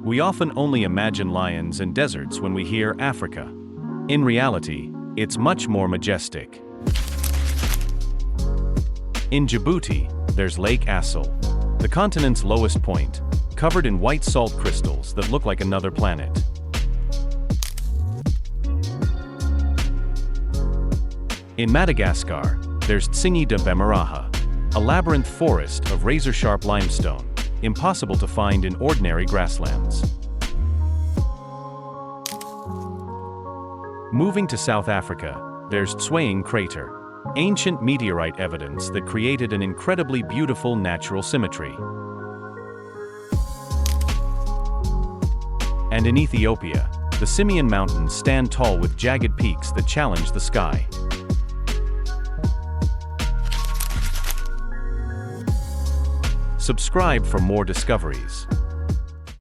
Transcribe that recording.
We often only imagine lions and deserts when we hear Africa. In reality, it's much more majestic. In Djibouti, there's Lake Assal, the continent's lowest point, covered in white salt crystals that look like another planet. In Madagascar, there's Tsingy de Bemaraha, a labyrinth forest of razor-sharp limestone, impossible to find in ordinary grasslands. Moving to South Africa, there's Tswaying Crater, ancient meteorite evidence that created an incredibly beautiful natural symmetry. And in Ethiopia, the Simien Mountains stand tall with jagged peaks that challenge the sky. Subscribe for more discoveries.